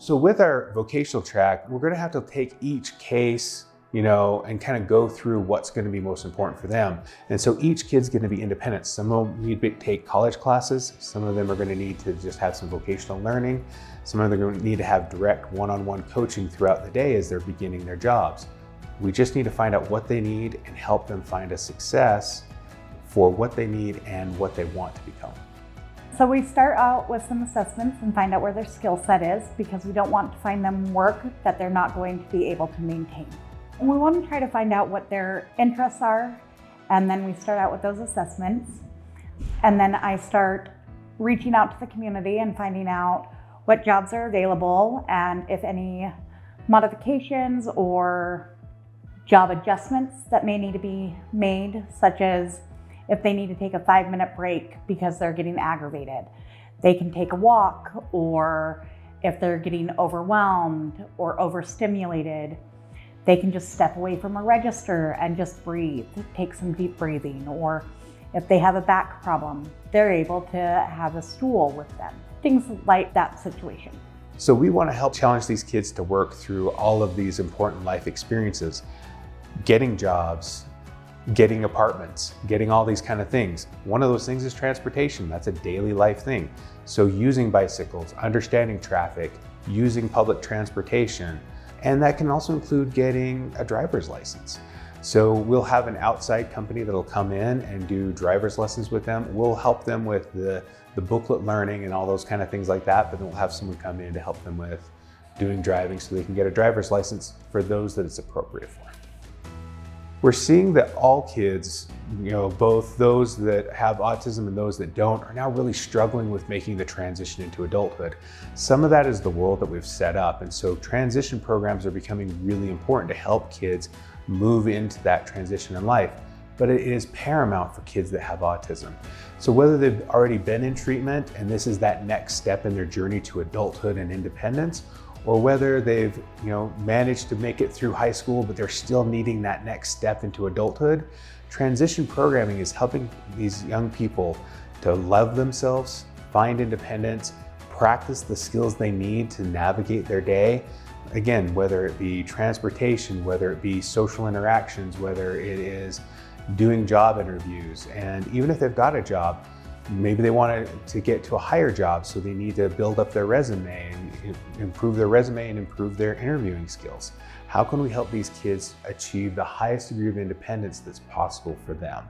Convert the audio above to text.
So with our vocational track, we're going to have to take each case, and kind of go through what's going to be most important for them. And so each kid's going to be independent. Some of them need to take college classes. Some of them are going to need to just have some vocational learning. Some of them are going to need to have direct one-on-one coaching throughout the day as they're beginning their jobs. We just need to find out what they need and help them find a success for what they need and what they want to become. So we start out with some assessments and find out where their skill set is, because we don't want to find them work that they're not going to be able to maintain. And we want to try to find out what their interests are, and then we start out with those assessments. And then I start reaching out to the community and finding out what jobs are available and if any modifications or job adjustments that may need to be made, such as if they need to take a 5-minute break because they're getting aggravated, they can take a walk, or if they're getting overwhelmed or overstimulated, they can just step away from a register and just breathe, take some deep breathing. Or if they have a back problem, they're able to have a stool with them, things like that situation. So we want to help challenge these kids to work through all of these important life experiences, getting jobs, getting apartments, getting all these kind of things. One of those things is transportation. That's a daily life thing. So using bicycles, understanding traffic, using public transportation, and that can also include getting a driver's license. So we'll have an outside company that'll come in and do driver's lessons with them. We'll help them with the booklet learning and all those kind of things like that, but then we'll have someone come in to help them with doing driving so they can get a driver's license for those that it's appropriate for. We're seeing that all kids, both those that have autism and those that don't, are now really struggling with making the transition into adulthood. Some of that is the world that we've set up, and so transition programs are becoming really important to help kids move into that transition in life. But it is paramount for kids that have autism. So whether they've already been in treatment and this is that next step in their journey to adulthood and independence, or whether they've managed to make it through high school, but they're still needing that next step into adulthood, transition programming is helping these young people to love themselves, find independence, practice the skills they need to navigate their day. Again, whether it be transportation, whether it be social interactions, whether it is doing job interviews, and even if they've got a job, maybe they want to get to a higher job, so they need to build up their resume and improve their resume and improve their interviewing skills. How can we help these kids achieve the highest degree of independence that's possible for them?